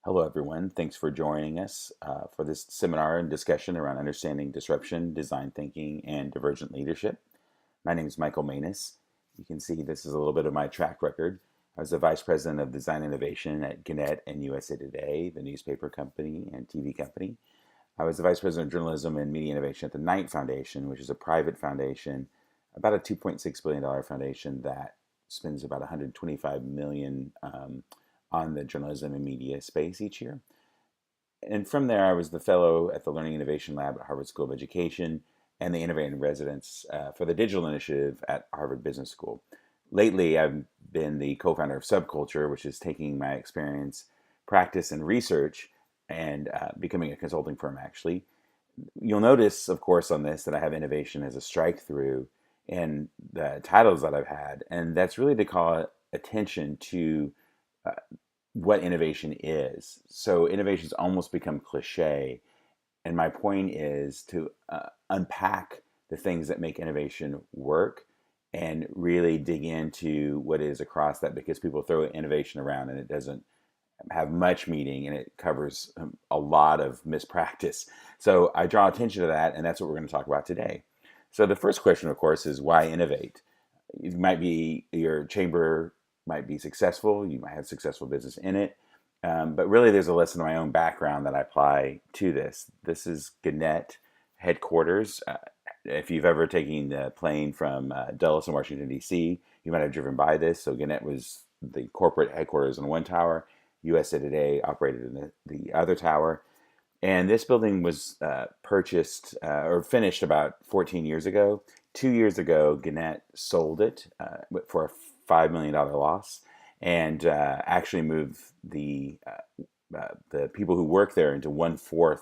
Hello, everyone. Thanks for joining us for this seminar and discussion around understanding disruption, design thinking, and divergent leadership. My name is Michael Maness. You can see this is a little bit of my track record. I was the Vice President of Design Innovation at Gannett and USA Today, the newspaper company and TV company. I was the Vice President of Journalism and Media Innovation at the Knight Foundation, which is a private foundation, about a $2.6 billion foundation that spends about $125 million on the journalism and media space each year. And from there, I was the fellow at the Learning Innovation Lab at Harvard School of Education and the innovating residence for the digital initiative at Harvard Business School. Lately, I've been the co-founder of Subculture, which is taking my experience, practice, and research and becoming a consulting firm, actually. You'll notice, of course, on this that I have innovation as a strike through in the titles that I've had, and that's really to call attention to uh, what innovation is. So innovation's almost become cliche, and my point is to unpack the things that make innovation work and really dig into what is across that, because people throw innovation around and it doesn't have much meaning and it covers a lot of mispractice. So I draw attention to that, and that's what we're going to talk about today. So the first question, of course, is why innovate? It might be your chamber might be successful, you might have successful business in it, but really there's a lesson in my own background that I apply to this. This is Gannett headquarters. If you've ever taken the plane from Dulles in Washington, D.C., you might have driven by this. So Gannett was the corporate headquarters in one tower. USA Today operated in the other tower. And this building was purchased or finished about 14 years ago. 2 years ago, Gannett sold it for a $5 million loss, and actually moved the people who work there into 1/4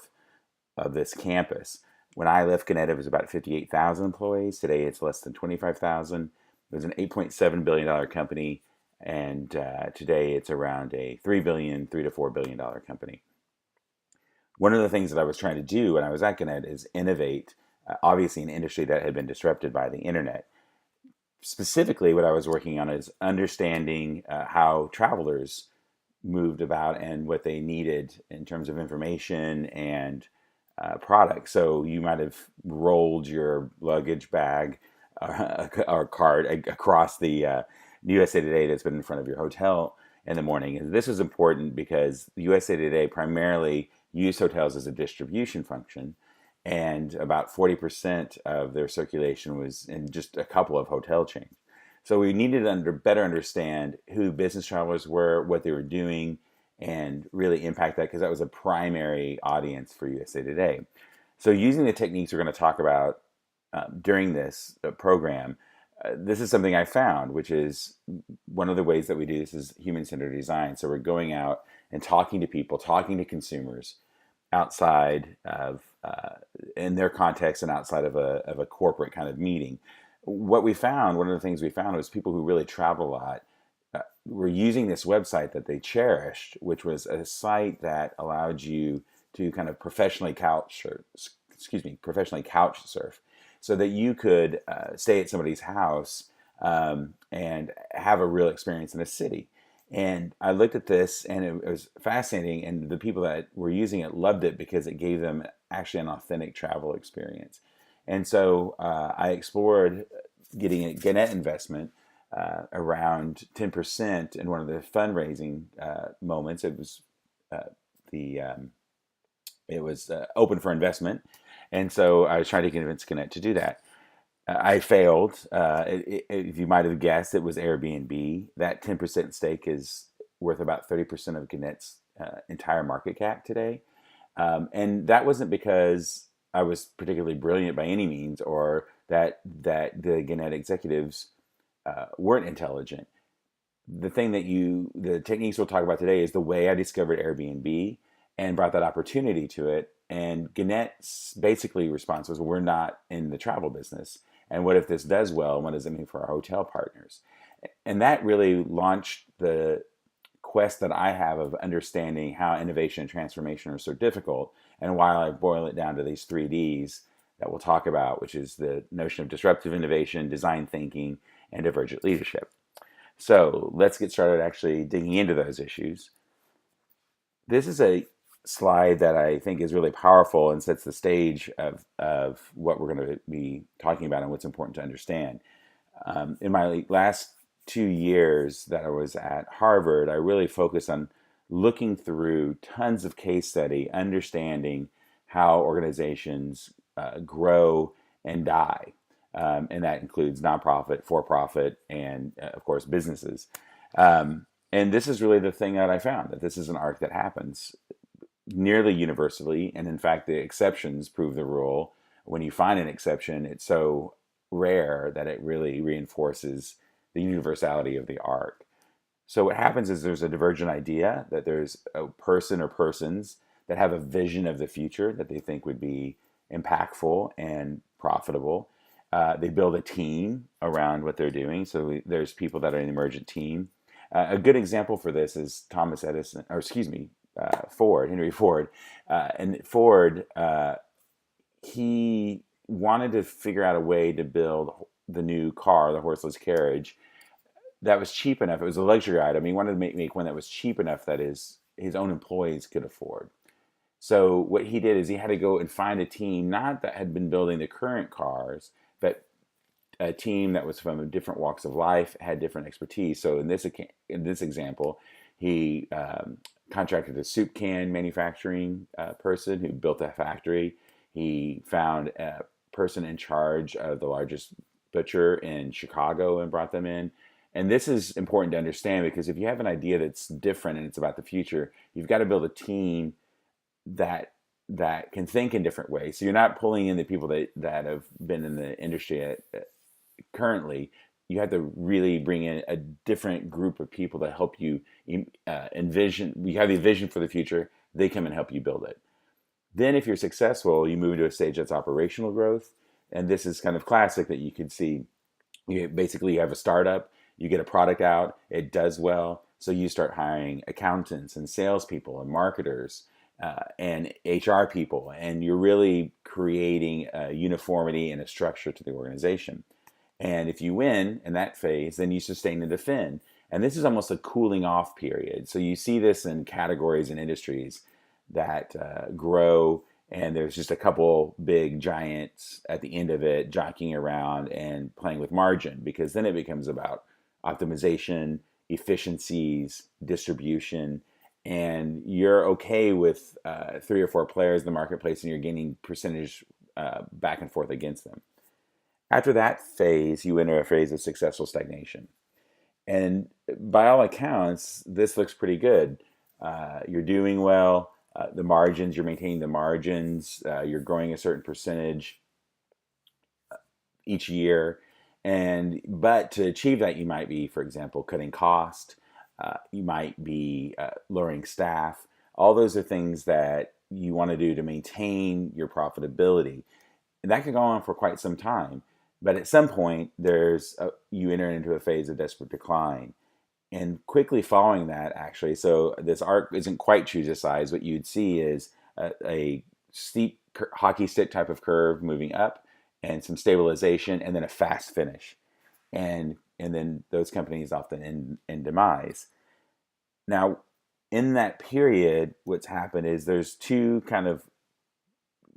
of this campus. When I left Gannett, it was about 58,000 employees. Today, it's less than 25,000. It was an $8.7 billion company, and today it's around a $3 to $4 billion company. One of the things that I was trying to do when I was at Gannett is innovate, obviously, an industry that had been disrupted by the internet. Specifically, what I was working on is understanding how travelers moved about and what they needed in terms of information and products. So you might have rolled your luggage bag or cart across the USA Today that's been in front of your hotel in the morning. And this is important because the USA Today primarily used hotels as a distribution function, and about 40% of their circulation was in just a couple of hotel chains. So we needed to better understand who business travelers were, what they were doing, and really impact that, because that was a primary audience for USA Today. So using the techniques we're going to talk about during this program, this is something I found, which is one of the ways that we do this is human-centered design. So we're going out and talking to people, talking to consumers outside of in their context and outside of a corporate kind of meeting. What we found, one of the things we found, was people who really travel a lot were using this website that they cherished, which was a site that allowed you to kind of professionally couch surf, so that you could stay at somebody's house and have a real experience in a city. And I looked at this, and it was fascinating. And the people that were using it loved it because it gave them actually an authentic travel experience. And so I explored getting a Gannett investment around 10% in one of the fundraising moments. It was the it was open for investment, and so I was trying to convince Gannett to do that. I failed. If you might have guessed, it was Airbnb. That 10% stake is worth about 30% of Gannett's entire market cap today. And that wasn't because I was particularly brilliant by any means, or that the Gannett executives weren't intelligent. The techniques we'll talk about today is the way I discovered Airbnb and brought that opportunity to it. And Gannett's basically response was, well, we're not in the travel business. And what if this does well? And what does it mean for our hotel partners? And that really launched the quest that I have of understanding how innovation and transformation are so difficult, and why I boil it down to these 3Ds that we'll talk about, which is the notion of disruptive innovation, design thinking, and divergent leadership. So let's get started actually digging into those issues. This is a slide that I think is really powerful and sets the stage of what we're going to be talking about and what's important to understand. In my last 2 years that I was at Harvard, I really focused on looking through tons of case study, understanding how organizations grow and die. And that includes nonprofit, for profit, and of course, businesses. And this is really the thing that I found, that this is an arc that happens nearly universally. And in fact, the exceptions prove the rule. When you find an exception, it's so rare that it really reinforces the universality of the arc. So what happens is there's a divergent idea, that there's a person or persons that have a vision of the future that they think would be impactful and profitable. They build a team around what they're doing. So there's people that are in the emergent team. A good example for this is Thomas Edison, or excuse me, Ford, Henry Ford. And Ford, he wanted to figure out a way to build the new car, the horseless carriage, that was cheap enough. It was a luxury item. He wanted to make one that was cheap enough that his own employees could afford. So what he did is he had to go and find a team, not that had been building the current cars, but a team that was from different walks of life, had different expertise. So in this example, he contracted a soup can manufacturing person who built a factory. He found a person in charge of the largest butcher in Chicago and brought them in. And this is important to understand, because if you have an idea that's different and it's about the future, you've got to build a team that can think in different ways. So you're not pulling in the people that have been in the industry currently. You have to really bring in a different group of people to help you envision. You have the vision for the future. They come and help you build it. Then if you're successful, you move to a stage that's operational growth. And this is kind of classic that you can see. You have a startup, you get a product out, it does well. So you start hiring accountants and salespeople and marketers and HR people. And you're really creating a uniformity and a structure to the organization. And if you win in that phase, then you sustain and defend. And this is almost a cooling off period. So you see this in categories and industries that grow, and there's just a couple big giants at the end of it jockeying around and playing with margin, because then it becomes about optimization, efficiencies, distribution, and you're okay with 3 or 4 players in the marketplace, and you're gaining percentage back and forth against them. After that phase, you enter a phase of successful stagnation. And by all accounts, this looks pretty good. You're doing well. The margins, you're maintaining the margins. You're growing a certain percentage each year. But to achieve that, you might be, for example, cutting cost. You might be lowering staff. All those are things that you want to do to maintain your profitability. And that can go on for quite some time. But at some point, you enter into a phase of desperate decline. And quickly following that, actually, so this arc isn't quite true to size. What you'd see is a steep hockey stick type of curve moving up, and some stabilization, and then a fast finish. And then those companies often in demise. Now, in that period, what's happened is there's 2 kind of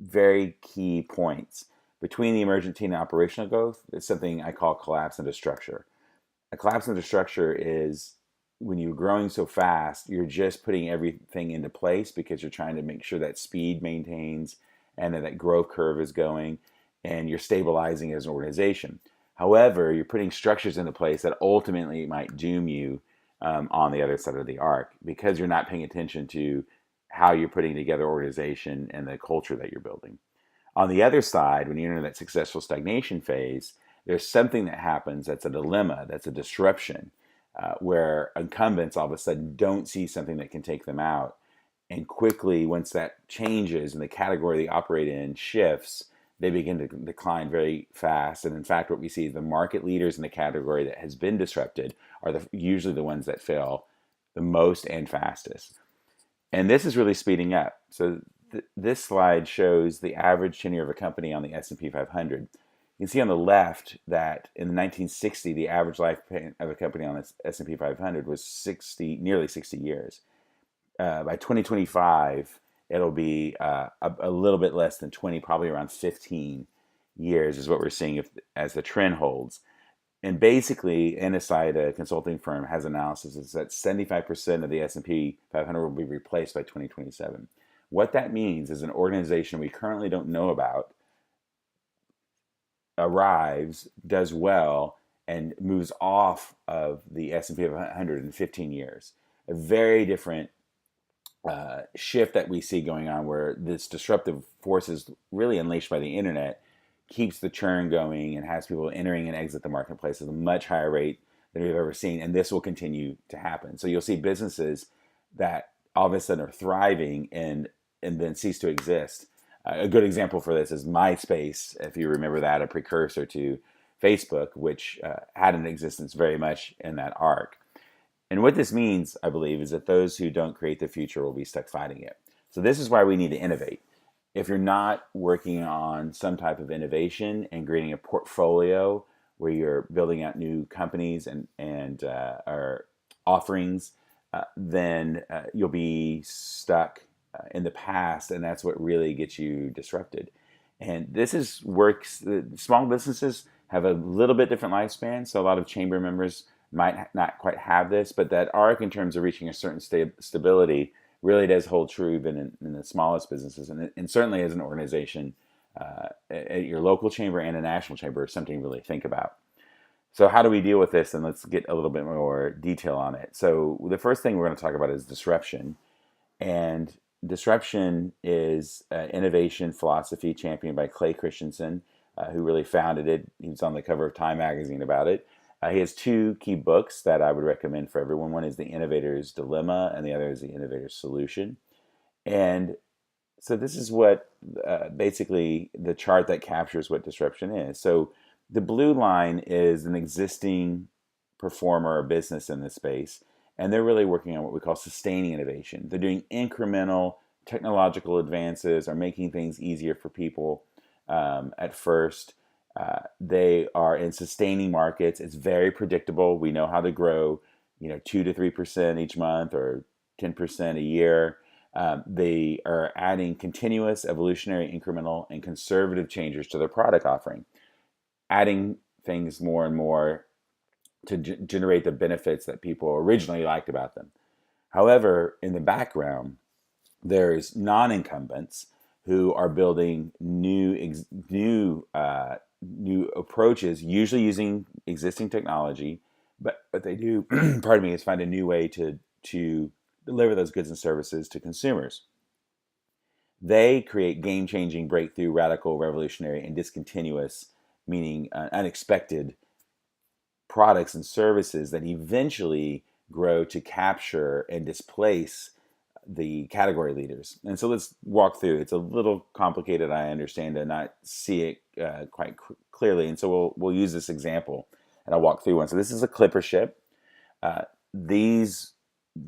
very key points. Between the emergent team and operational growth, it's something I call collapse into structure. A collapse into structure is when you're growing so fast, you're just putting everything into place because you're trying to make sure that speed maintains and that growth curve is going, and you're stabilizing as an organization. However, you're putting structures into place that ultimately might doom you on the other side of the arc, because you're not paying attention to how you're putting together organization and the culture that you're building. On the other side, when you enter that successful stagnation phase, there's something that happens that's a dilemma, that's a disruption, where incumbents all of a sudden don't see something that can take them out. And quickly, once that changes and the category they operate in shifts, they begin to decline very fast. And in fact, what we see is the market leaders in the category that has been disrupted are usually the ones that fail the most and fastest. And this is really speeding up. So this slide shows the average tenure of a company on the S&P 500. You can see on the left that in 1960, the average lifespan of a company on the S&P 500 was nearly 60 years. by 2025, it'll be a little bit less than 20, probably around 15 years is what we're seeing as the trend holds. And basically, Insight, a consulting firm, has analysis is that 75% of the S&P 500 will be replaced by 2027. What that means is an organization we currently don't know about arrives, does well, and moves off of the S&P 500 in 15 years. A very different shift that we see going on, where this disruptive forces really unleashed by the internet keeps the churn going and has people entering and exit the marketplace at a much higher rate than we've ever seen. And this will continue to happen. So you'll see businesses that all of a sudden are thriving and then cease to exist. A good example for this is MySpace, if you remember that, a precursor to Facebook, which had an existence very much in that arc. And what this means, I believe, is that those who don't create the future will be stuck fighting it. So this is why we need to innovate. If you're not working on some type of innovation and creating a portfolio where you're building out new companies and or offerings, then you'll be stuck in the past, and that's what really gets you disrupted. And this is works. Small businesses have a little bit different lifespan, so a lot of chamber members might not quite have this, but that arc in terms of reaching a certain stability really does hold true even in the smallest businesses, and certainly as an organization at your local chamber and a national chamber is something to really think about. So how do we deal with this? And let's get a little bit more detail on it. So the first thing we're going to talk about is disruption. And disruption is innovation philosophy championed by Clay Christensen, who really founded it. He was on the cover of Time magazine about it. He has two key books that I would recommend for everyone. One is The Innovator's Dilemma, and the other is The Innovator's Solution. And so this is what basically the chart that captures what disruption is. So the blue line is an existing performer or business in this space, and they're really working on what we call sustaining innovation. They're doing incremental technological advances or making things easier for people at first. They are in sustaining markets. It's very predictable. We know how to grow, 2 to 3% each month or 10% a year. They are adding continuous, evolutionary, incremental, and conservative changes to their product offering, adding things more and more to generate the benefits that people originally liked about them. However, in the background, there's non-incumbents who are building new approaches, usually using existing technology. But what they do, pardon me, is find a new way to deliver those goods and services to consumers. They create game-changing, breakthrough, radical, revolutionary, and discontinuous, meaning unexpected products and services that eventually grow to capture and displace the category leaders. And so let's walk through. It's a little complicated, I understand, to not see it quite clearly. And so we'll use this example, and I'll walk through one. So this is a clipper ship. These,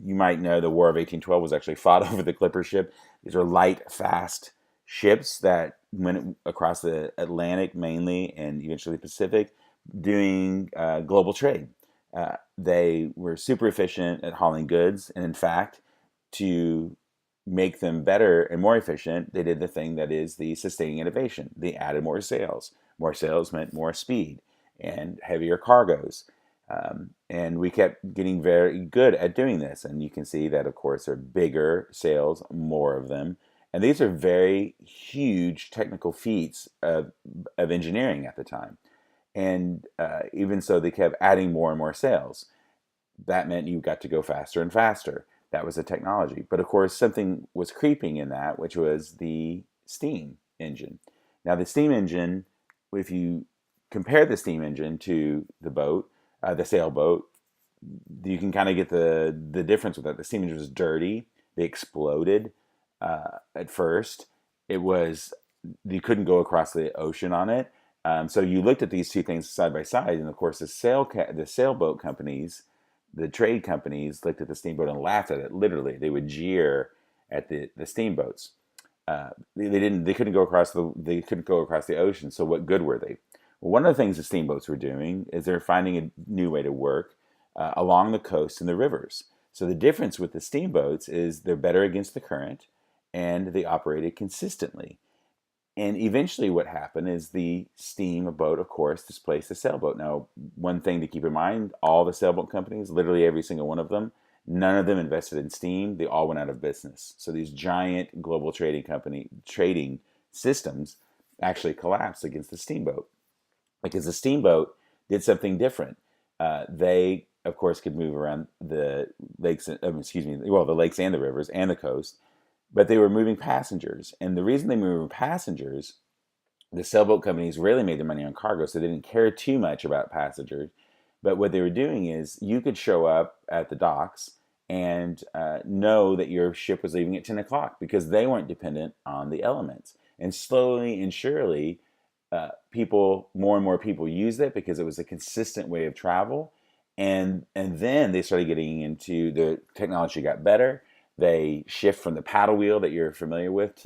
you might know, the War of 1812 was actually fought over the clipper ship. These are light, fast ships that went across the Atlantic mainly and eventually the Pacific, doing global trade. They were super efficient at hauling goods, and in fact, to make them better and more efficient, they did the thing that is the sustaining innovation. They added more sails. More sails meant more speed and heavier cargoes. And we kept getting very good at doing this. And you can see that, of course, are bigger sails, more of them. And these are very huge technical feats of engineering at the time. And even so, they kept adding more and more sails. That meant you got to go faster and faster. That was the technology. But of course, something was creeping in that, which was the steam engine. Now, the steam engine, if you compare the steam engine to the boat, the sailboat, you can kind of get the difference with that. The steam engine was dirty. They exploded at first. You couldn't go across the ocean on it. So you looked at these two things side by side, and of course, the sailboat companies, the trade companies, looked at the steamboat and laughed at it. Literally, they would jeer at the steamboats. They couldn't go across the ocean. So what good were they? Well, one of the things the steamboats were doing is they're finding a new way to work along the coast and the rivers. So the difference with the steamboats is they're better against the current and they operated consistently. And eventually, what happened is the steamboat, of course, displaced the sailboat. Now, one thing to keep in mind, all the sailboat companies, literally every single one of them, none of them invested in steam. They all went out of business. So these giant global trading systems actually collapsed against the steamboat because the steamboat did something different. They, of course, could move around the lakes, the lakes and the rivers and the coast, but they were moving passengers. And the reason they were moving passengers, the sailboat companies rarely made their money on cargo, so they didn't care too much about passengers. But what they were doing is you could show up at the docks and know that your ship was leaving at 10 o'clock because they weren't dependent on the elements. And slowly and surely, more and more people used it because it was a consistent way of travel. And then they started getting into the technology got better. They shift from the paddle wheel that you're familiar with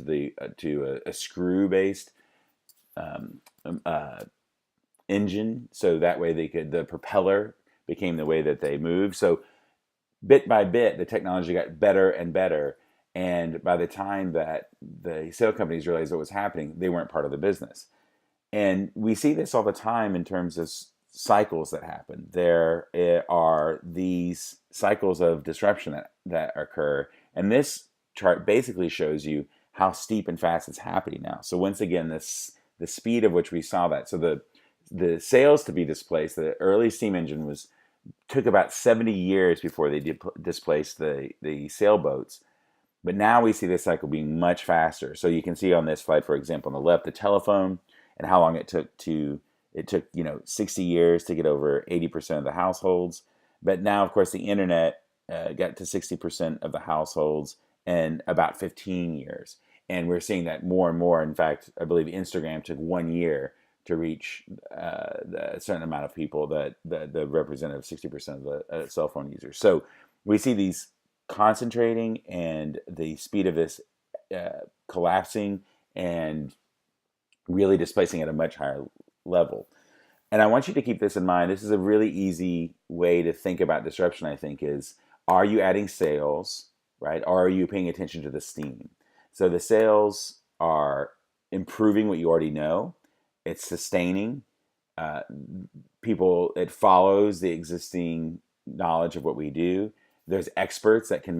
to a screw based um, engine. So that way the propeller became the way that they moved. So bit by bit, the technology got better and better. And by the time that the sail companies realized what was happening, they weren't part of the business. And we see this all the time in terms of cycles that happen. There are these cycles of disruption that occur. And this chart basically shows you how steep and fast it's happening now. So once again, the speed of which we saw that. So the sails to be displaced, the early steam engine took about 70 years before they displaced the sailboats. But now we see this cycle being much faster. So you can see on this slide, for example, on the left, the telephone and how long it took 60 years to get over 80% of the households. But now, of course, the internet got to 60% of the households in about 15 years. And we're seeing that more and more. In fact, I believe Instagram took 1 year to reach a certain amount of people that the representative 60% of the cell phone users. So we see these concentrating and the speed of this collapsing and really displacing at a much higher level. And I want you to keep this in mind. This is a really easy way to think about disruption, I think, is are you adding sales, right? Or are you paying attention to the steam? So the sales are improving what you already know. It's sustaining uh, it follows the existing knowledge of what we do. There's experts that can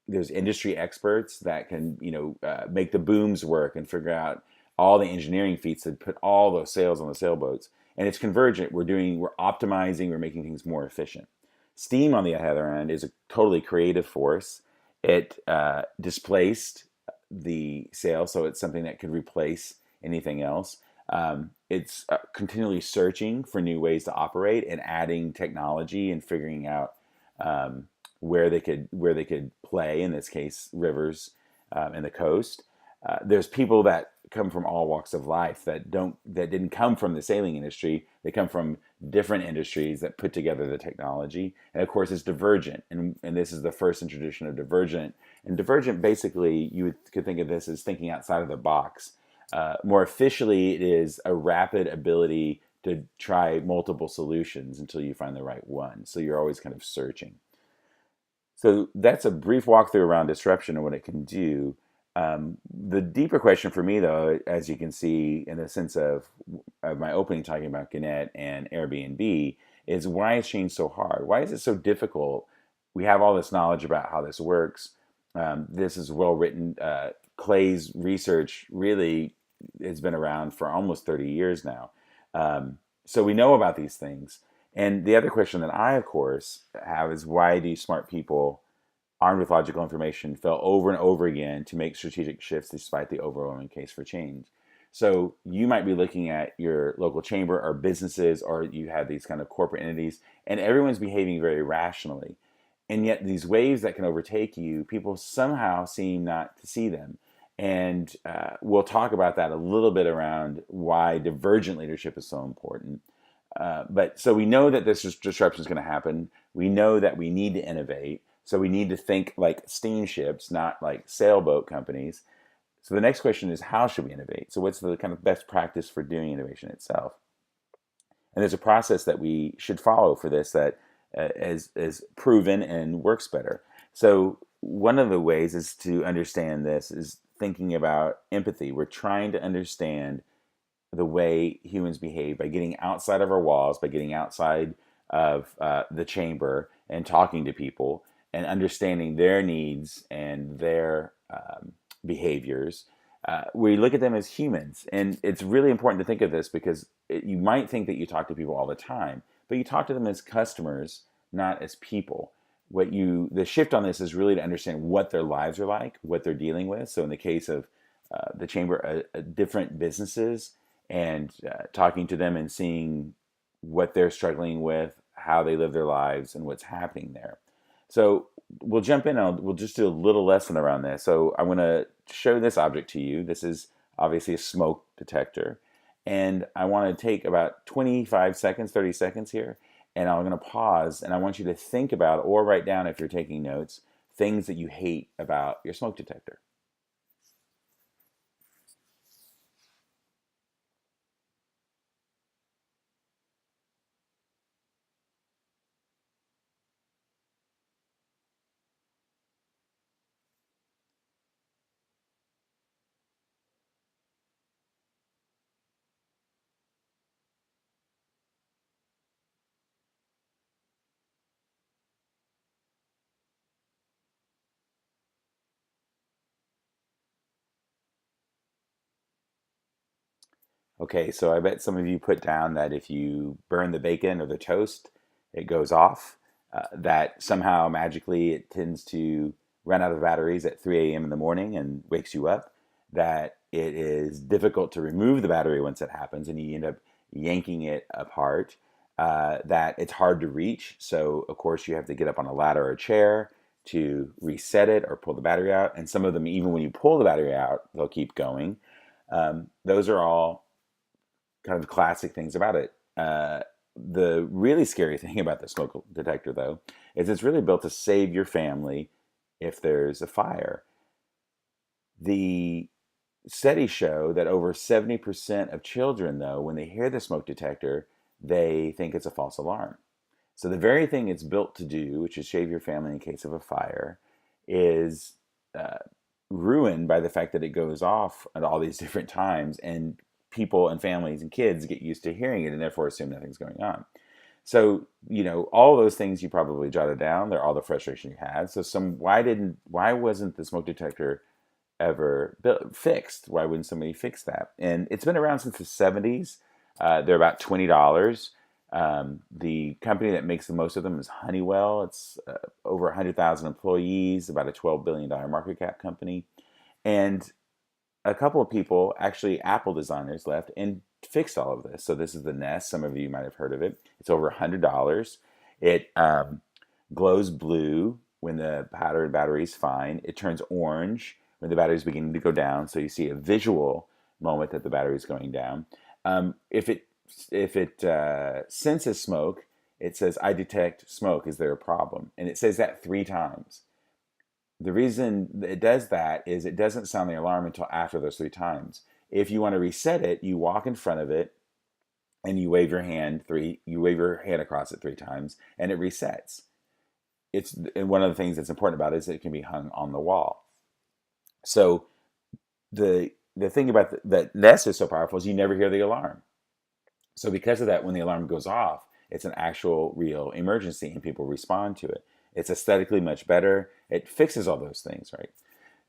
there's industry experts that can, make the booms work and figure out all the engineering feats that put all those sails on the sailboats. And it's convergent. We're optimizing, we're making things more efficient. Steam, on the other end, is a totally creative force. It displaced the sail, so it's something that could replace anything else. It's continually searching for new ways to operate and adding technology and figuring out where they could play. In this case, rivers and the coast. There's people that come from all walks of life that didn't come from the sailing industry. They come from different industries that put together the technology. And of course, it's Divergent, and this is the first introduction of Divergent. And Divergent, basically, could think of this as thinking outside of the box. More officially, it is a rapid ability to try multiple solutions until you find the right one. So you're always kind of searching. So that's a brief walkthrough around disruption and what it can do. The deeper question for me, though, as you can see in the sense of my opening talking about Gannett and Airbnb, is why is change so hard? Why is it so difficult? We have all this knowledge about how this works. This is well written. Clay's research really has been around for almost 30 years now. So we know about these things. And the other question that I, of course, have is why do smart people armed with logical information fail over and over again to make strategic shifts despite the overwhelming case for change? So you might be looking at your local chamber or businesses, or you have these kind of corporate entities, and everyone's behaving very rationally. And yet these waves that can overtake you, people somehow seem not to see them. And we'll talk about that a little bit around why divergent leadership is so important. But so we know that this disruption is going to happen. We know that we need to innovate. So we need to think like steamships, not like sailboat companies. So the next question is, how should we innovate? So what's the kind of best practice for doing innovation itself? And there's a process that we should follow for this that as proven and works better. So one of the ways is to understand this is thinking about empathy. We're trying to understand the way humans behave by getting outside of our walls, by getting outside of the chamber and talking to people and understanding their needs and their behaviors. We look at them as humans. And it's really important to think of this because you might think that you talk to people all the time, but you talk to them as customers, not as people. The shift on this is really to understand what their lives are like, what they're dealing with. So in the case of the chamber, different businesses, and talking to them and seeing what they're struggling with, how they live their lives, and what's happening there. So we'll jump in and we'll just do a little lesson around this. So I'm going to show this object to you. This is obviously a smoke detector. And I want to take about 25 seconds, 30 seconds here. And I'm going to pause and I want you to think about or write down if you're taking notes things that you hate about your smoke detector. Okay, so I bet some of you put down that if you burn the bacon or the toast, it goes off. That somehow magically it tends to run out of batteries at 3 a.m. in the morning and wakes you up. That it is difficult to remove the battery once it happens and you end up yanking it apart. That it's hard to reach. So, of course, you have to get up on a ladder or a chair to reset it or pull the battery out. And some of them, even when you pull the battery out, they'll keep going. Those are all kind of classic things about it. The really scary thing about the smoke detector, though, is it's really built to save your family if there's a fire. The studies show that over 70% of children, though, when they hear the smoke detector, they think it's a false alarm. So the very thing it's built to do, which is save your family in case of a fire, is uh, ruined by the fact that it goes off at all these different times, and people and families and kids get used to hearing it and therefore assume nothing's going on. So, all those things you probably jotted down. They're all the frustration you had. So why wasn't the smoke detector ever fixed? Why wouldn't somebody fix that? And it's been around since the 70s. They're about $20. The company that makes the most of them is Honeywell. It's over 100,000 employees, about a $12 billion market cap company. And a couple of people, actually Apple designers, left and fixed all of this. So this is the Nest. Some of you might have heard of it. It's over $100. It glows blue when the battery is fine. It turns orange when the battery is beginning to go down. So you see a visual moment that the battery is going down. If it senses smoke, it says, "I detect smoke. Is there a problem?" And it says that 3 times. The reason it does that is it doesn't sound the alarm until after those 3 times. If you want to reset it, you walk in front of it and you wave your hand across it 3 times and it resets. And one of the things that's important about it is it can be hung on the wall. So the thing about that Nest is so powerful is you never hear the alarm. So because of that, when the alarm goes off, it's an actual real emergency and people respond to it. It's aesthetically much better. It fixes all those things, right?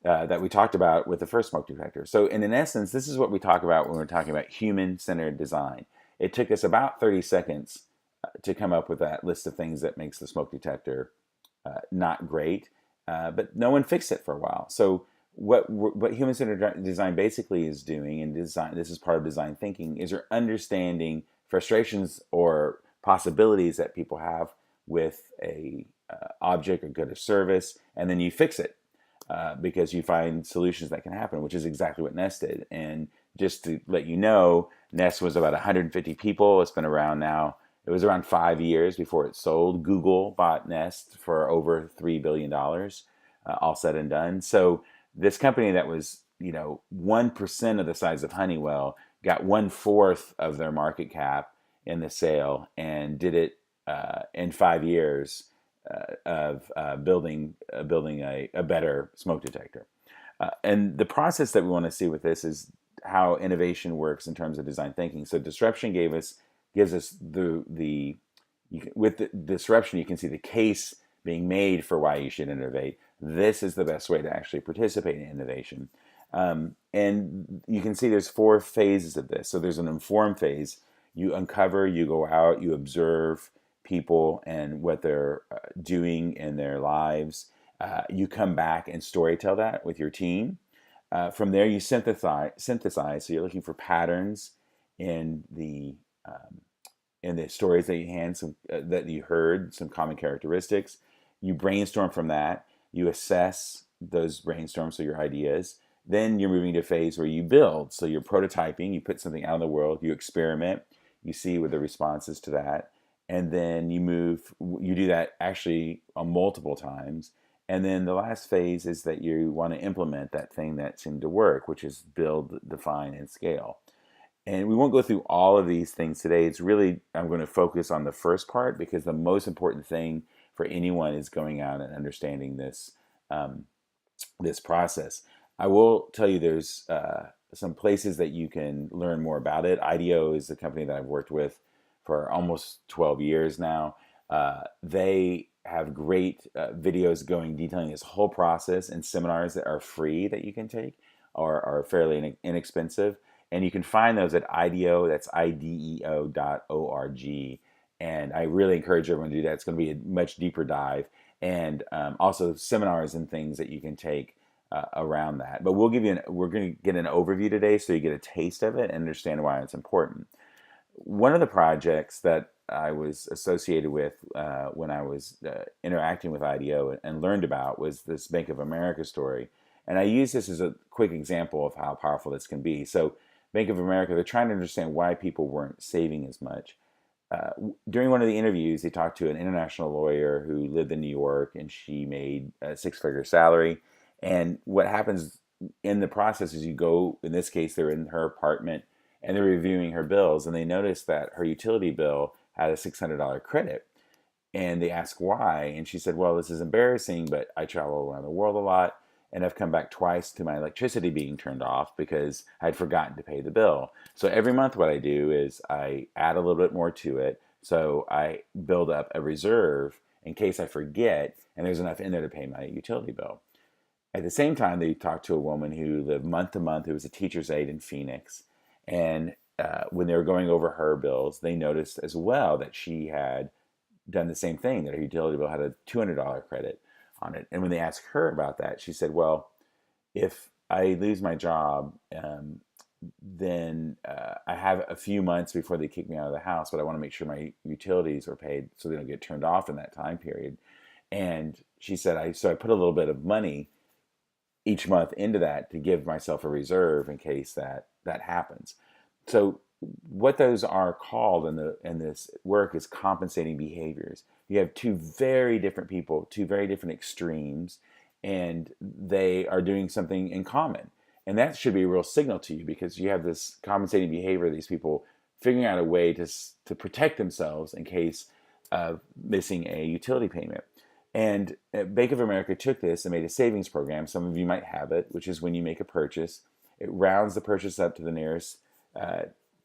That we talked about with the first smoke detector. So in essence, this is what we talk about when we're talking about human-centered design. It took us about 30 seconds to come up with that list of things that makes the smoke detector not great, but no one fixed it for a while. So what human-centered design basically is doing, and this is part of design thinking, is you're understanding frustrations or possibilities that people have with a object or good or service, and then you fix it because you find solutions that can happen, which is exactly what Nest did. And just to let you know, Nest was about 150 people. It's been around now. It was around 5 years before it sold. Google bought Nest for over $3 billion, all said and done. So this company that was, 1% of the size of Honeywell got 1/4 of their market cap in the sale and did it in 5 years of building a better smoke detector. And the process that we want to see with this is how innovation works in terms of design thinking. So disruption gives us with the disruption, you can see the case being made for why you should innovate. This is the best way to actually participate in innovation. And you can see there's 4 phases of this. So there's an informed phase. You uncover, you go out, you observe people and what they're doing in their lives. You come back and storytell that with your team. From there, you synthesize. So you're looking for patterns in the stories that you that you heard, some common characteristics. You brainstorm from that. You assess those brainstorms, so your ideas. Then you're moving to a phase where you build. So you're prototyping. You put something out in the world. You experiment. You see what the response is to that, and then you do that actually multiple times. And then the last phase is that you want to implement that thing that seemed to work, which is build, define, and scale. And we won't go through all of these things today. I'm going to focus on the first part, because the most important thing for anyone is going out and understanding this process. I will tell you there's some places that you can learn more about it. IDEO is a company that I've worked with for almost 12 years now. They have great videos detailing this whole process, and seminars that are free that you can take or are fairly inexpensive. And you can find those at IDEO, that's IDEO.org. And I really encourage everyone to do that. It's going to be a much deeper dive, and also seminars and things that you can take around that. But we're going to get an overview today so you get a taste of it and understand why it's important. One of the projects that I was associated with when I was interacting with IDEO and learned about was this Bank of America story. And I use this as a quick example of how powerful this can be. So Bank of America, they're trying to understand why people weren't saving as much. During one of the interviews, they talked to an international lawyer who lived in New York, and she made a 6-figure salary. And what happens in the process is you go, in this case, they're in her apartment, and they're reviewing her bills, and they noticed that her utility bill had a $600 credit. And they asked why, and she said, well, this is embarrassing, but I travel around the world a lot, and I've come back twice to my electricity being turned off because I'd forgotten to pay the bill. So every month what I do is I add a little bit more to it. So I build up a reserve in case I forget, and there's enough in there to pay my utility bill. At the same time, they talked to a woman who lived month to month, who was a teacher's aide in Phoenix. And when they were going over her bills, they noticed as well that she had done the same thing, that her utility bill had a $200 credit on it. And when they asked her about that, she said, well, if I lose my job, then I have a few months before they kick me out of the house, but I want to make sure my utilities are paid so they don't get turned off in that time period. And she said, so I put a little bit of money each month into that to give myself a reserve in case that happens. So what those are called in this work is compensating behaviors. You have 2 very different people, 2 very different extremes, and they are doing something in common. And that should be a real signal to you, because you have this compensating behavior, these people figuring out a way to protect themselves in case of missing a utility payment. And Bank of America took this and made a savings program. Some of you might have it, which is when you make a purchase, it rounds the purchase up to the nearest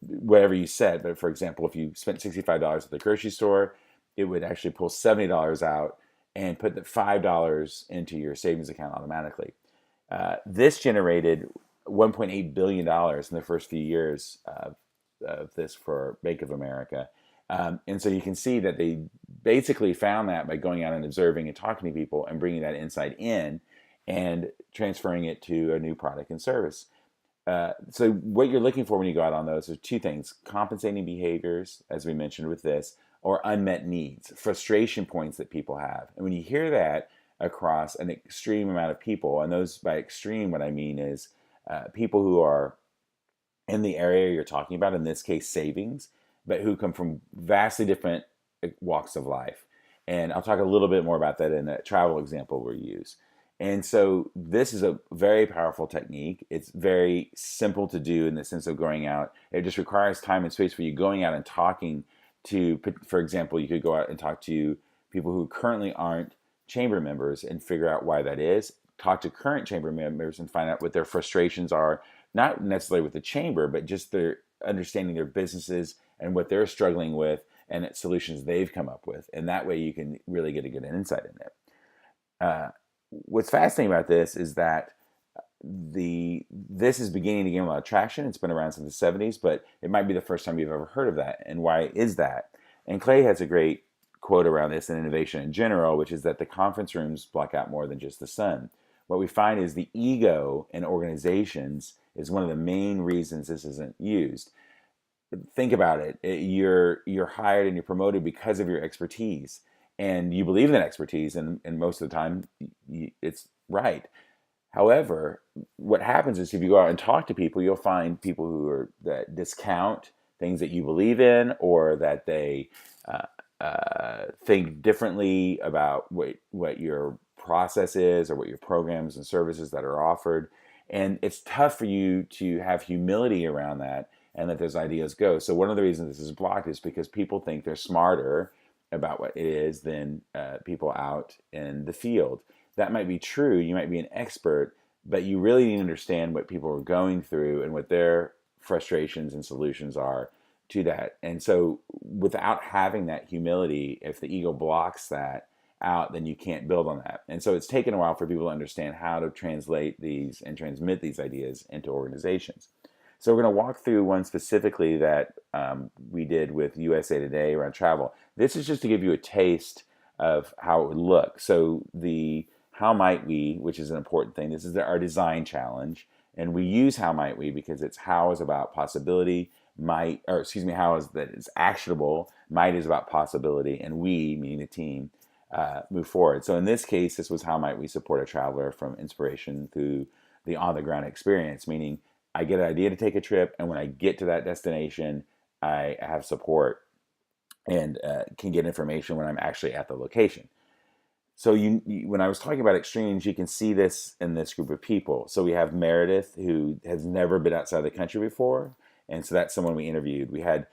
whatever you said. But for example, if you spent $65 at the grocery store, it would actually pull $70 out and put the $5 into your savings account automatically. This generated $1.8 billion in the first few years of this for Bank of America. And so you can see that they basically found that by going out and observing and talking to people and bringing that insight in and transferring it to a new product and service. So what you're looking for when you go out on those are 2 things: compensating behaviors, as we mentioned with this, or unmet needs, frustration points that people have. And when you hear that across an extreme amount of people, and those by extreme, what I mean is people who are in the area you're talking about, in this case savings, but who come from vastly different walks of life. And I'll talk a little bit more about that in a travel example we use. And so this is a very powerful technique. It's very simple to do in the sense of going out. It just requires time and space for you going out and talking for example, you could go out and talk to people who currently aren't chamber members and figure out why that is. Talk to current chamber members and find out what their frustrations are, not necessarily with the chamber, but just their understanding their businesses and what they're struggling with and solutions they've come up with. And that way you can really get a good insight in it. What's fascinating about this is that this is beginning to gain a lot of traction. It's been around since the 70s, but it might be the first time you've ever heard of that. And why is that? And Clay has a great quote around this and innovation in general, which is that the conference rooms block out more than just the sun. What we find is the ego in organizations is one of the main reasons this isn't used. Think about it. You're hired and you're promoted because of your expertise, and you believe in that expertise, and most of the time it's right. However, what happens is if you go out and talk to people, you'll find people that discount things that you believe in, or that they think differently about what your process is or what your programs and services that are offered. And it's tough for you to have humility around that and let those ideas go. So one of the reasons this is blocked is because people think they're smarter about what it is than people out in the field. That might be true. You might be an expert, but you really need to understand what people are going through and what their frustrations and solutions are to that. And so without having that humility, if the ego blocks that out, then you can't build on that. And so it's taken a while for people to understand how to translate these and transmit these ideas into organizations. So we're going to walk through one specifically that we did with USA Today around travel. This is just to give you a taste of how it would look. So the how might we, which is an important thing, this is our design challenge. And we use how might we because how is about possibility, how is that it's actionable, might is about possibility, and we, meaning the team, move forward. So in this case, this was how might we support a traveler from inspiration through the on-the-ground experience, meaning I get an idea to take a trip, and when I get to that destination, I have support and can get information when I'm actually at the location. So when I was talking about extremes, you can see this in this group of people. So we have Meredith, who has never been outside the country before, and so that's someone we interviewed. We had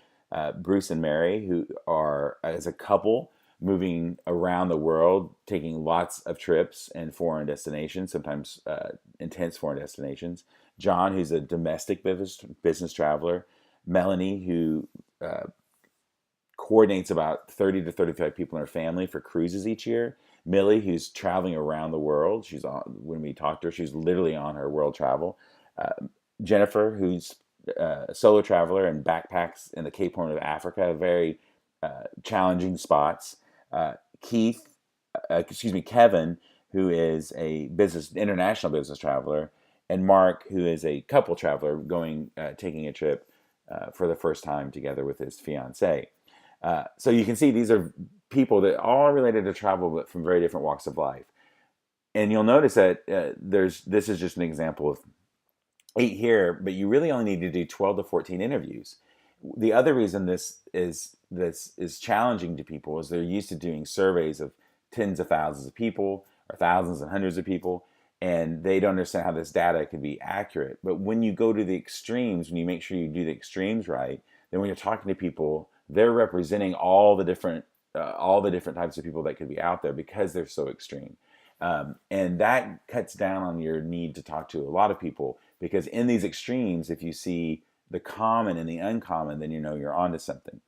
Bruce and Mary, who are, as a couple, moving around the world, taking lots of trips and foreign destinations, sometimes intense foreign destinations. John, who's a domestic business traveler. Melanie, who coordinates about 30 to 35 people in her family for cruises each year. Millie, who's traveling around the world. When we talked to her, she's literally on her world travel. Jennifer, who's a solo traveler and backpacks in the Cape Horn of Africa, very challenging spots. Kevin, who is a international business traveler, and Mark, who is a couple traveler taking a trip for the first time together with his fiancée. So you can see these are people that all are related to travel, but from very different walks of life. And you'll notice that this is just an example of 8 here, but you really only need to do 12 to 14 interviews. The other reason this is challenging to people is they're used to doing surveys of tens of thousands of people or thousands and hundreds of people, and they don't understand how this data can be accurate. But when you go to the extremes, when you make sure you do the extremes right, then when you're talking to people, they're representing all the different types of people that could be out there because they're so extreme. And that cuts down on your need to talk to a lot of people, because in these extremes, if you see the common and the uncommon, then you know you're onto something.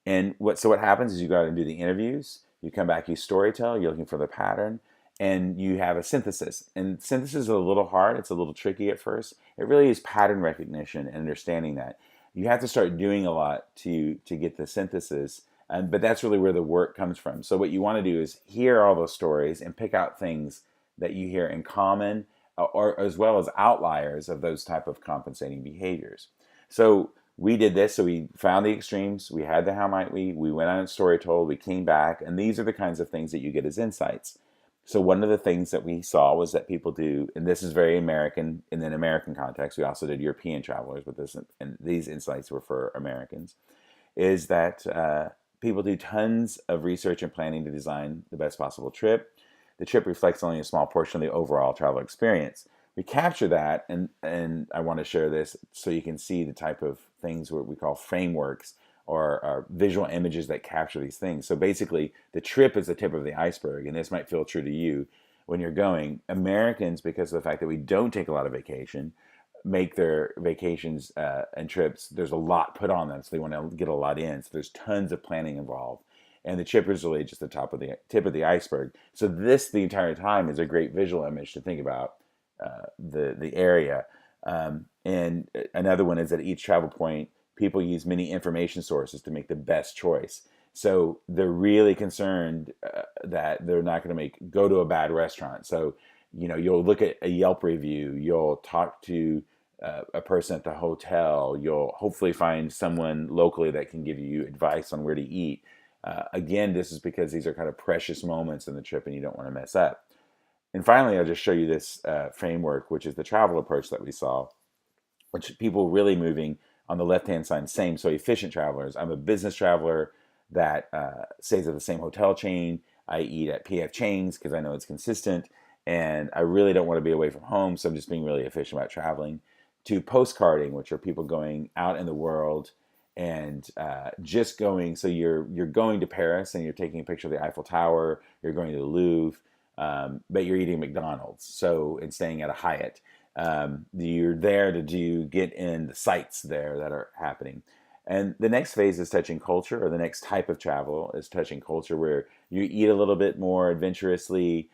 And what happens is you go out and do the interviews, you come back, you storytell, you're looking for the pattern, and you have a synthesis. And synthesis is a little hard, it's a little tricky at first. It really is pattern recognition and understanding that. You have to start doing a lot to get the synthesis, but that's really where the work comes from. So what you want to do is hear all those stories and pick out things that you hear in common, or as well as outliers of those type of compensating behaviors. So we did this. So we found the extremes. We had the how might we went on and story told. We came back, and these are the kinds of things that you get as insights. So one of the things that we saw was that people do, and this is very American in an American context. We also did European travelers with this, and these insights were for Americans, is that people do tons of research and planning to design the best possible trip. The trip reflects only a small portion of the overall travel experience. We capture that, and I want to share this so you can see the type of things what we call frameworks or visual images that capture these things. So basically, the trip is the tip of the iceberg, and this might feel true to you when you're going. Americans, because of the fact that we don't take a lot of vacation, make their vacations and trips, there's a lot put on them, so they want to get a lot in. So there's tons of planning involved, and the chip is really just the tip of the iceberg. So this the entire time is a great visual image to think about the area. And another one is at each travel point, people use many information sources to make the best choice. So they're really concerned that they're not going to go to a bad restaurant. So you'll look at a Yelp review, you'll talk to a person at the hotel, you'll hopefully find someone locally that can give you advice on where to eat. Again, this is because these are kind of precious moments in the trip and you don't want to mess up. And finally, I'll just show you this framework, which is the travel approach that we saw, which people really moving on the left-hand side, same, so efficient travelers. I'm a business traveler that stays at the same hotel chain. I eat at PF Chang's because I know it's consistent, and I really don't want to be away from home, so I'm just being really efficient about traveling. To postcarding, which are people going out in the world and just going, so you're going to Paris and you're taking a picture of the Eiffel Tower, you're going to the Louvre, but you're eating McDonald's, so and staying at a Hyatt. You're there to get in the sites there that are happening. And the next phase is touching culture, or the next type of travel is touching culture, where you eat a little bit more adventurously.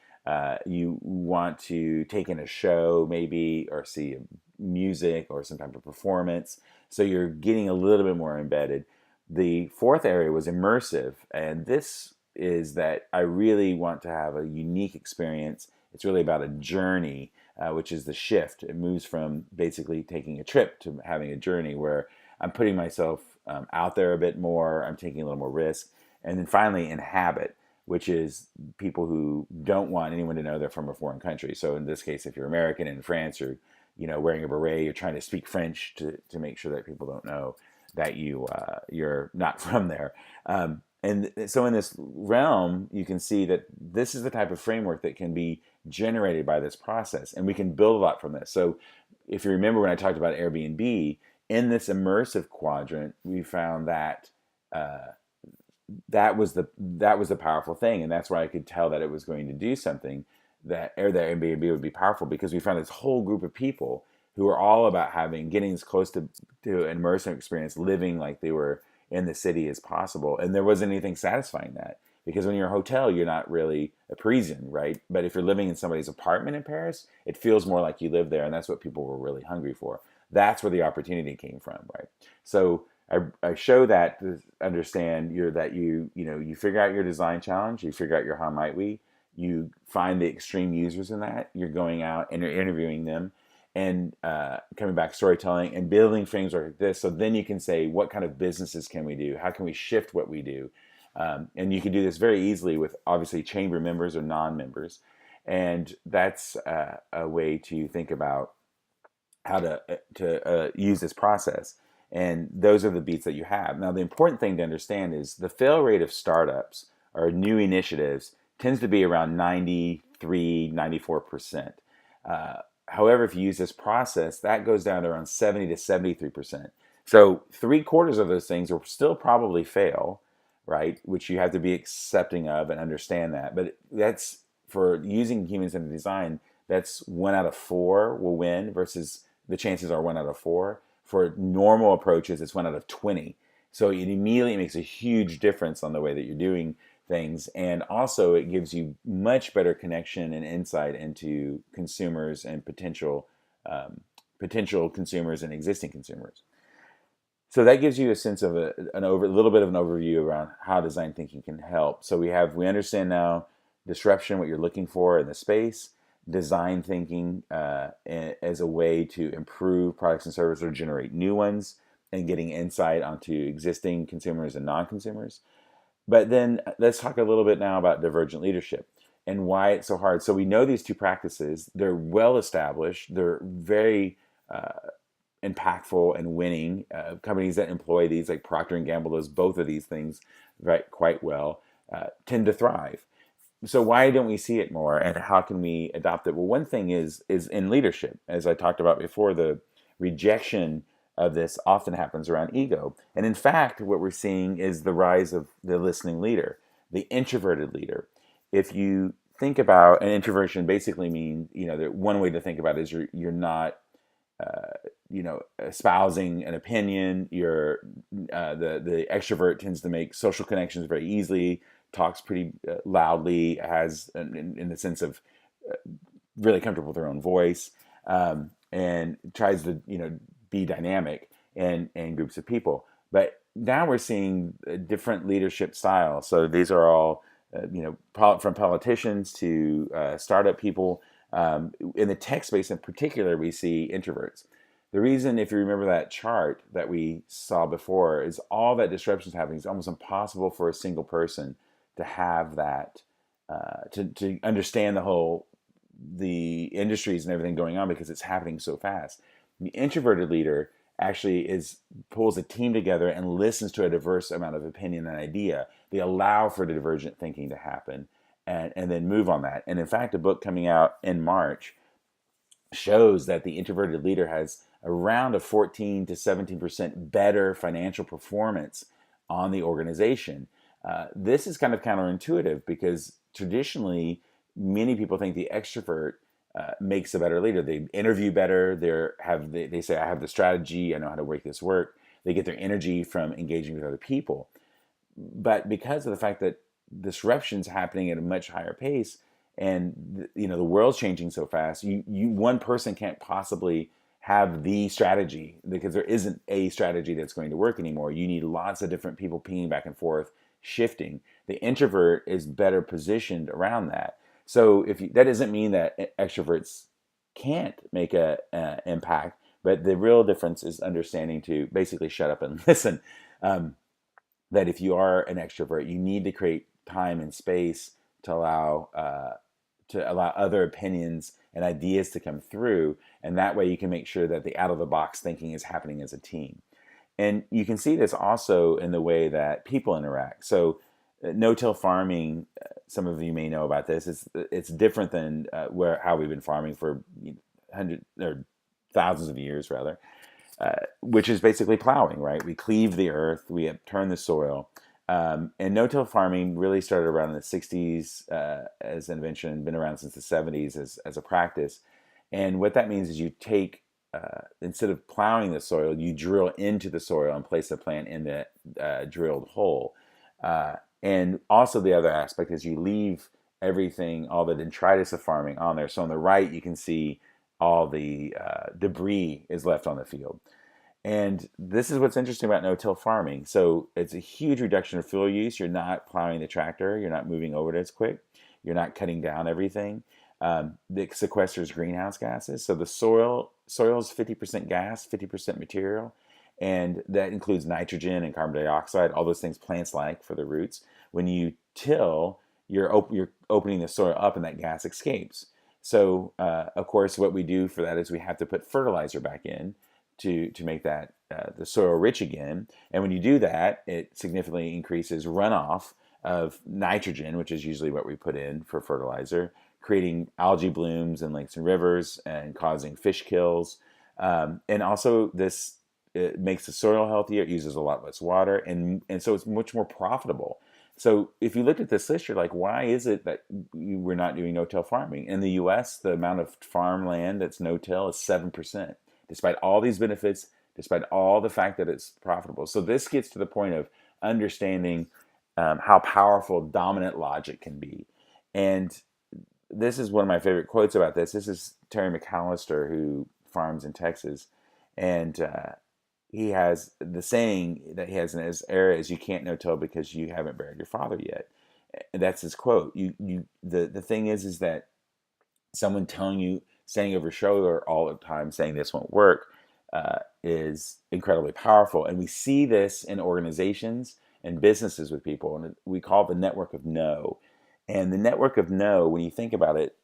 You want to take in a show, maybe, or see music or some type of performance. So you're getting a little bit more embedded. The fourth area was immersive, and this is that I really want to have a unique experience. It's really about a journey, which is the shift. It moves from basically taking a trip to having a journey where I'm putting myself out there a bit more. I'm taking a little more risk. And then finally, inhabit, which is people who don't want anyone to know they're from a foreign country. So in this case, if you're American in France, or wearing a beret, you're trying to speak French to make sure that people don't know that you're not from there. And so in this realm, you can see that this is the type of framework that can be generated by this process, and we can build a lot from this. So if you remember when I talked about Airbnb, in this immersive quadrant, we found that that was the powerful thing, and that's why I could tell that it was going to do something, that Airbnb would be powerful, because we found this whole group of people who are all about getting as close to an immersive experience, living like they were in the city as possible. And there wasn't anything satisfying that, because when you're a hotel, you're not really a Parisian, right? But if you're living in somebody's apartment in Paris, it feels more like you live there, and that's what people were really hungry for. That's where the opportunity came from, right? So I show that to understand you figure out your design challenge, you figure out your how might we, you find the extreme users in that, you're going out and you're interviewing them, and coming back, storytelling and building frameworks like this. So then you can say, what kind of businesses can we do? How can we shift what we do? And you can do this very easily with obviously chamber members or non-members. And that's a way to think about how to use this process. And those are the beats that you have. Now, the important thing to understand is the fail rate of startups or new initiatives tends to be around 93, 94%. However, if you use this process, that goes down to around 70 to 73%. So 3/4 of those things will still probably fail, right? Which you have to be accepting of and understand that. But that's, for using human-centered design, that's 1 out of 4 will win, versus the chances are 1 out of 4. For normal approaches, it's 1 out of 20. So it immediately makes a huge difference on the way that you're doing things. And also it gives you much better connection and insight into consumers and potential consumers and existing consumers. So that gives you a sense of a little bit of an overview around how design thinking can help. So we understand now disruption, what you're looking for in the space, design thinking as a way to improve products and services or generate new ones, and getting insight onto existing consumers and non-consumers. But then let's talk a little bit now about divergent leadership and why it's so hard. So we know these two practices, they're well established, they're very impactful and winning. Companies that employ these, like Procter & Gamble, does both of these things quite well, tend to thrive. So why don't we see it more, and how can we adopt it? Well, one thing is in leadership, as I talked about before, the rejection of this often happens around ego. And in fact, what we're seeing is the rise of the listening leader, the introverted leader. If you think about an introversion, basically means, one way to think about it is you're not espousing an opinion. You're the extrovert tends to make social connections very easily, talks pretty loudly, has in the sense of really comfortable with their own voice, and tries to be dynamic in groups of people. But now we're seeing different leadership styles. So these are all from politicians to startup people. In the tech space in particular, we see introverts. The reason, if you remember that chart that we saw before, is all that disruption is happening. It's almost impossible for a single person to have that, to understand the industries and everything going on, because it's happening so fast. The introverted leader actually pulls a team together and listens to a diverse amount of opinion and idea. They allow for the divergent thinking to happen, and then move on that. And in fact, a book coming out in March shows that the introverted leader has around a 14 to 17% better financial performance on the organization. This is kind of counterintuitive, because traditionally, many people think the extrovert makes a better leader. They interview better. They say, I have the strategy. I know how to make this work. They get their energy from engaging with other people. But because of the fact that disruption's happening at a much higher pace, and the world's changing so fast, you one person can't possibly have the strategy, because there isn't a strategy that's going to work anymore. You need lots of different people pinging back and forth, shifting. The introvert is better positioned around that. So that doesn't mean that extroverts can't make a impact, but the real difference is understanding to basically shut up and listen. That if you are an extrovert, you need to create time and space to allow other opinions and ideas to come through, and that way you can make sure that the out of the box thinking is happening as a team. And you can see this also in the way that people interact. So no-till farming, some of you may know about this. It's different than how we've been farming for hundreds or thousands of years, rather, which is basically plowing, right? We cleave the earth, we turn the soil. And no-till farming really started around in the 60s as an invention, been around since the 70s as a practice. And what that means is you take, instead of plowing the soil, you drill into the soil and place the plant in the drilled hole. And also the other aspect is you leave everything, all the detritus of farming on there. So on the right, you can see all the debris is left on the field. And this is what's interesting about no-till farming. So it's a huge reduction of fuel use. You're not plowing the tractor. You're not moving over it as quick. You're not cutting down everything. It sequesters greenhouse gases. So the soil is 50% gas, 50% material. And that includes nitrogen and carbon dioxide, all those things plants like for the roots. When you till, you're opening the soil up and that gas escapes. So, of course, what we do for that is we have to put fertilizer back in to make that the soil rich again. And when you do that, it significantly increases runoff of nitrogen, which is usually what we put in for fertilizer, creating algae blooms in lakes and rivers and causing fish kills. And also it makes the soil healthier. It uses a lot less water, and so it's much more profitable. So if you look at this list, you're like, why is it that we're not doing no-till farming? In the U.S., the amount of farmland that's no-till is 7%, despite all these benefits, despite all the fact that it's profitable. So this gets to the point of understanding how powerful dominant logic can be. And this is one of my favorite quotes about this. This is Terry McAllister, who farms in Texas. And he has the saying that he has in his era is, you can't no-till because you haven't buried your father yet. And that's his quote. The thing is that someone saying over your shoulder all the time, saying this won't work, is incredibly powerful. And we see this in organizations and businesses with people, and we call it the network of no. And the network of no, when you think about it,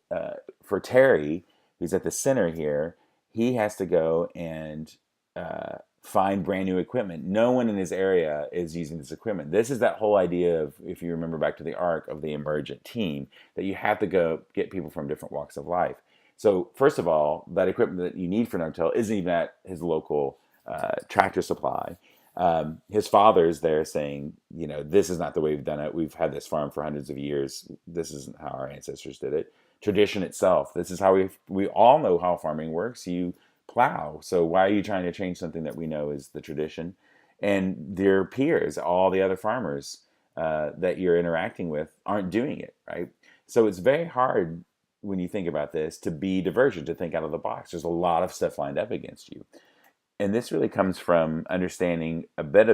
for Terry, who's at the center here, he has to go and find brand new equipment. No one in his area is using this equipment. This is that whole idea of, if you remember back to the arc of the emergent team, that you have to go get people from different walks of life. So first of all, that equipment that you need for no-till isn't even at his local Tractor Supply. His father's there saying, this is not the way we've done it. We've had this farm for hundreds of years. This isn't how our ancestors did it. Tradition itself. This is how we all know how farming works. You plow. So why are you trying to change something that we know is the tradition? And their peers, all the other farmers that you're interacting with, aren't doing it, right? So it's very hard when you think about this to be divergent, to think out of the box. There's a lot of stuff lined up against you, and this really comes from understanding a bit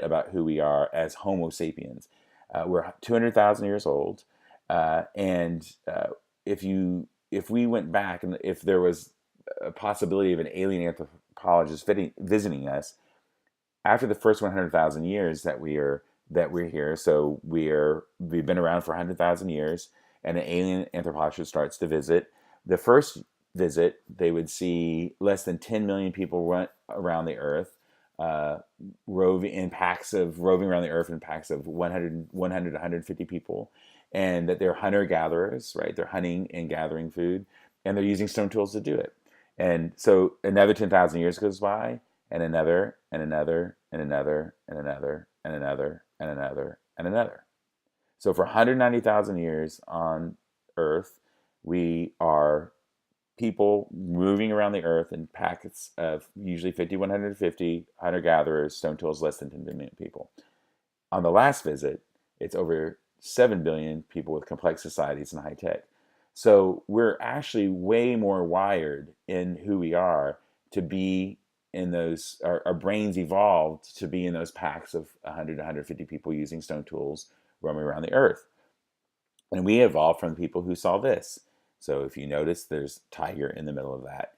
about who we are as Homo sapiens. We're 200,000 years old, and if we went back and if there was a possibility of an alien anthropologist visiting us after the first 100,000 years that we're here, so we've been around for 100,000 years, and an alien anthropologist starts to visit. The first visit, they would see less than 10 million people run around the earth, roving around the earth in packs of 100 to 150 people, and that they're hunter-gatherers, right? They're hunting and gathering food, and they're using stone tools to do it. And so another 10,000 years goes by, and another, and another, and another, and another, and another, and another, and another. So for 190,000 years on Earth, we are people moving around the earth in packets of usually 50, 150 hunter-gatherers, stone tools, less than 10 million people. On the last visit, it's over 7 billion people with complex societies and high tech. So we're actually way more wired in who we are to be in those, our brains evolved to be in those packs of 100 to 150 people using stone tools roaming around the earth. And we evolved from people who saw this. So if you notice, there's tiger in the middle of that.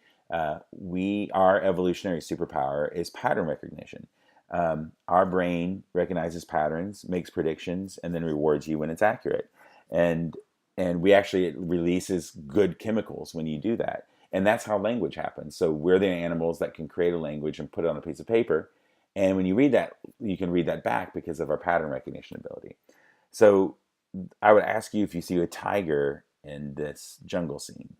Our evolutionary superpower is pattern recognition. Our brain recognizes patterns, makes predictions, and then rewards you when it's accurate. And we actually, it releases good chemicals when you do that. And that's how language happens. So we're the animals that can create a language and put it on a piece of paper. And when you read that, you can read that back because of our pattern recognition ability. So I would ask you if you see a tiger in this jungle scene,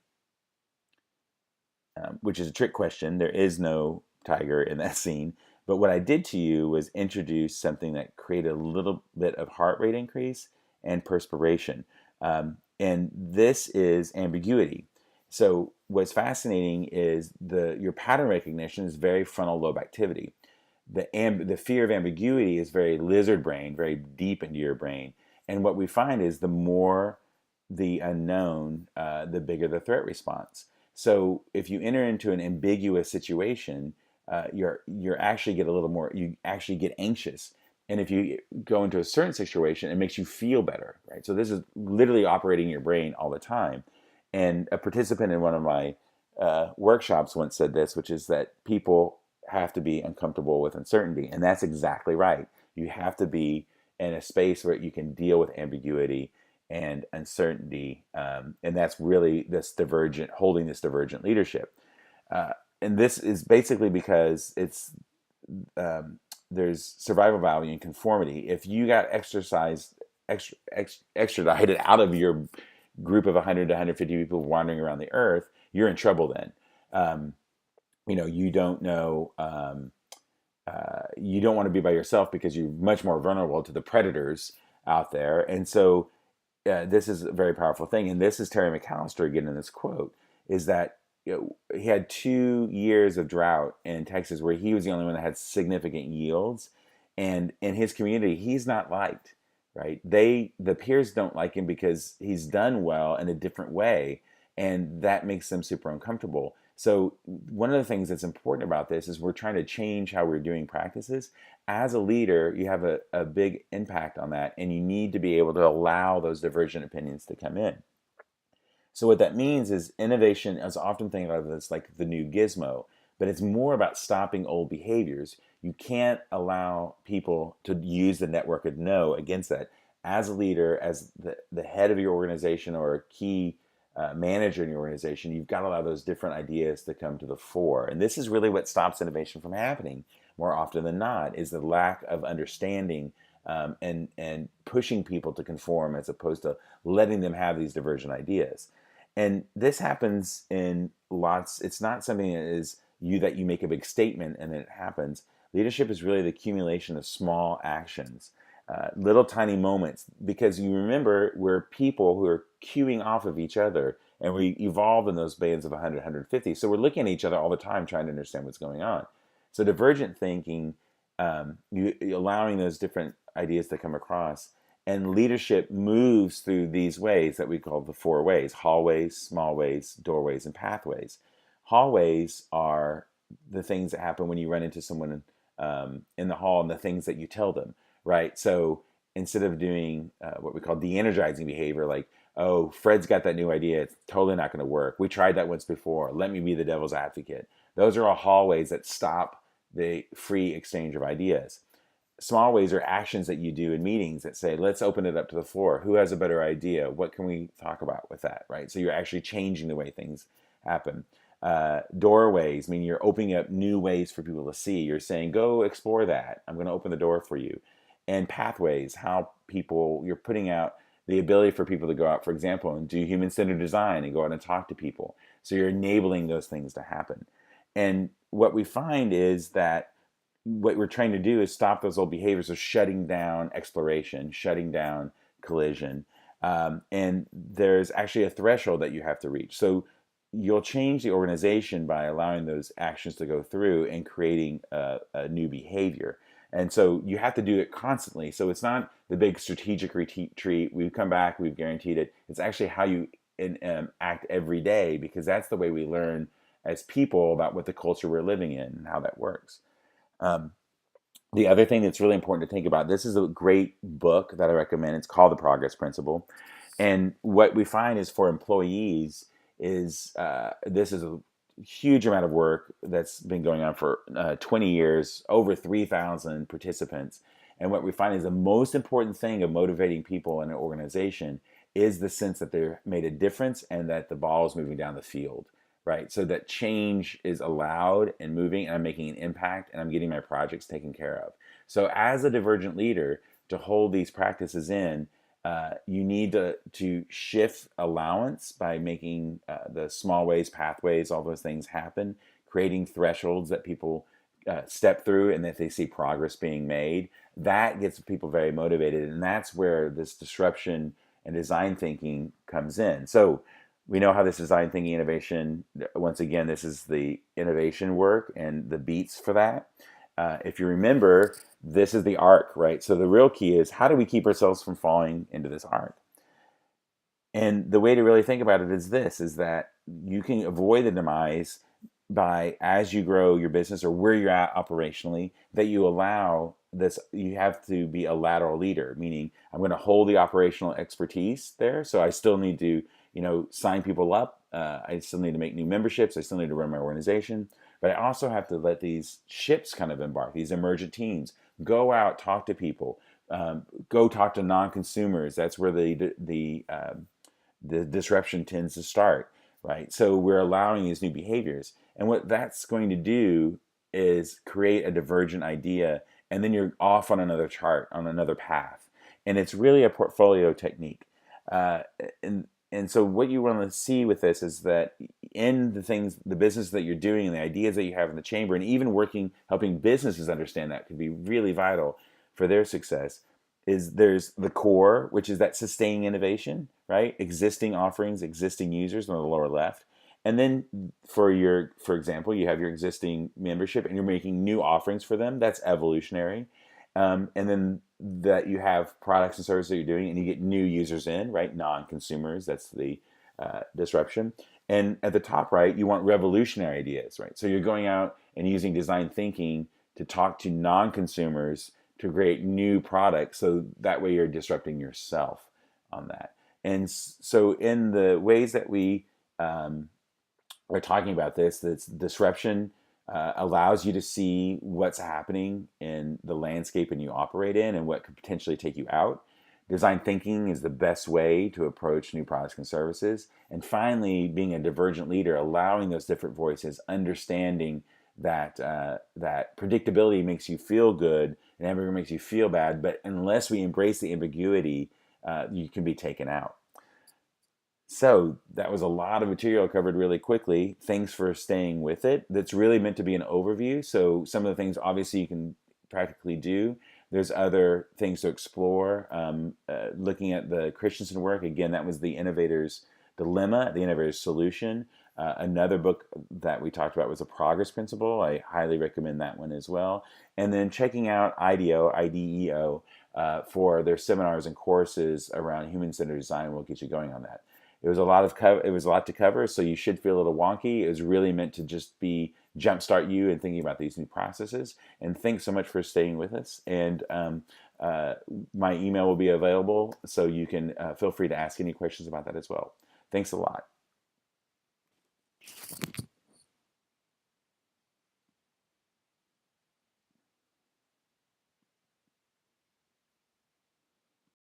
which is a trick question. There is no tiger in that scene. But what I did to you was introduce something that created a little bit of heart rate increase and perspiration. And this is ambiguity. So what's fascinating is your pattern recognition is very frontal lobe activity. The fear of ambiguity is very lizard brain, very deep into your brain. And what we find is the more the unknown, the bigger the threat response. So if you enter into an ambiguous situation, you actually get anxious. And if you go into a certain situation, it makes you feel better, right? So this is literally operating your brain all the time. And a participant in one of my workshops once said this, which is that people have to be uncomfortable with uncertainty. And that's exactly right. You have to be in a space where you can deal with ambiguity and uncertainty. And that's really holding this divergent leadership. And this is basically because there's survival value in conformity. If you got extradited out of your group of 100 to 150 people wandering around the earth, you're in trouble then. You don't know, you don't want to be by yourself because you're much more vulnerable to the predators out there. And so this is a very powerful thing. And this is Terry McAllister again in this quote, is that he had 2 years of drought in Texas where he was the only one that had significant yields. And in his community, he's not liked, right? The peers don't like him because he's done well in a different way. And that makes them super uncomfortable. So one of the things that's important about this is we're trying to change how we're doing practices. As a leader, you have a big impact on that, and you need to be able to allow those divergent opinions to come in. So what that means is innovation is often think about this like the new gizmo, but it's more about stopping old behaviors. You can't allow people to use the network of no against that. As a leader, as the head of your organization or a key manager in your organization, you've got to allow those different ideas to come to the fore. And this is really what stops innovation from happening more often than not, is the lack of understanding and pushing people to conform as opposed to letting them have these divergent ideas. And this happens in lots. It's not something that is that you make a big statement and then it happens. Leadership is really the accumulation of small actions, little tiny moments, because you remember we're people who are queuing off of each other, and we evolve in those bands of 100, 150. So we're looking at each other all the time trying to understand what's going on. So divergent thinking, allowing those different ideas to come across, and leadership moves through these ways that we call the four ways: hallways, small ways, doorways, and pathways. Hallways are the things that happen when you run into someone in the hall, and the things that you tell them, right? So instead of doing what we call de-energizing behavior, like, oh, Fred's got that new idea, it's totally not going to work, we tried that once before, let me be the devil's advocate. Those are all hallways that stop the free exchange of ideas. Small ways are actions that you do in meetings that say, let's open it up to the floor. Who has a better idea? What can we talk about with that, right? So you're actually changing the way things happen. Doorways mean you're opening up new ways for people to see. You're saying, go explore that. I'm going to open the door for you. And pathways, how people, you're putting out the ability for people to go out, for example, and do human-centered design and go out and talk to people. So you're enabling those things to happen. And what we find is that what we're trying to do is stop those old behaviors of shutting down exploration, shutting down collision. And there's actually a threshold that you have to reach. So you'll change the organization by allowing those actions to go through and creating a new behavior. And so you have to do it constantly. So it's not the big strategic retreat. We've come back, we've guaranteed it. It's actually how you act every day, because that's the way we learn as people about what the culture we're living in and how that works. Um, the other thing that's really important to think about, this is a great book that I recommend. It's called The Progress Principle. And what we find is for employees is this is a huge amount of work that's been going on for 20 years, over 3,000 participants. And what we find is the most important thing of motivating people in an organization is the sense that they've made a difference and that the ball is moving down the field, right? So that change is allowed and moving, and I'm making an impact, and I'm getting my projects taken care of. So as a divergent leader, to hold these practices in, you need to shift allowance by making the small ways, pathways, all those things happen, creating thresholds that people step through, and that they see progress being made. That gets people very motivated, and that's where this disruption and design thinking comes in. So we know how this design thinking innovation, once again, this is the innovation work and the beats for that. If you remember, this is the arc, right? So the real key is, how do we keep ourselves from falling into this arc? And the way to really think about it is this, is that you can avoid the demise by, as you grow your business or where you're at operationally, that you allow this, you have to be a lateral leader, meaning I'm going to hold the operational expertise there. So I still need to, sign people up. I still need to make new memberships. I still need to run my organization. But I also have to let these ships kind of embark, these emergent teams, go out, talk to people, go talk to non-consumers. That's where the disruption tends to start, right? So we're allowing these new behaviors. And what that's going to do is create a divergent idea, and then you're off on another chart, on another path. And it's really a portfolio technique. Uh, and so what you want to see with this is that in the things, the business that you're doing and the ideas that you have in the chamber, and even helping businesses understand that could be really vital for their success, is there's the core, which is that sustaining innovation, right? Existing offerings, existing users on the lower left. And then for example, you have your existing membership and you're making new offerings for them. That's evolutionary. And then that you have products and services that you're doing and you get new users in, right? Non-consumers, that's the disruption. And at the top right, you want revolutionary ideas, right? So you're going out and using design thinking to talk to non-consumers to create new products. So that way you're disrupting yourself on that. And so in the ways that we are talking about this disruption allows you to see what's happening in the landscape and you operate in and what could potentially take you out. Design thinking is the best way to approach new products and services. And finally, being a divergent leader, allowing those different voices, understanding that that predictability makes you feel good and ambiguity makes you feel bad. But unless we embrace the ambiguity, you can be taken out. So that was a lot of material covered really quickly. Thanks for staying with it. That's really meant to be an overview. So some of the things obviously you can practically do. There's other things to explore. Looking at the Christensen work, again, that was the innovator's dilemma, the innovator's solution. Another book that we talked about was a progress principle. I highly recommend that one as well. And then checking out IDEO, for their seminars and courses around human-centered design will get you going on that. It was a lot of it was a lot to cover, so you should feel a little wonky. It was really meant to just be jumpstart you and thinking about these new processes. And thanks so much for staying with us. And my email will be available, so you can feel free to ask any questions about that as well. Thanks a lot.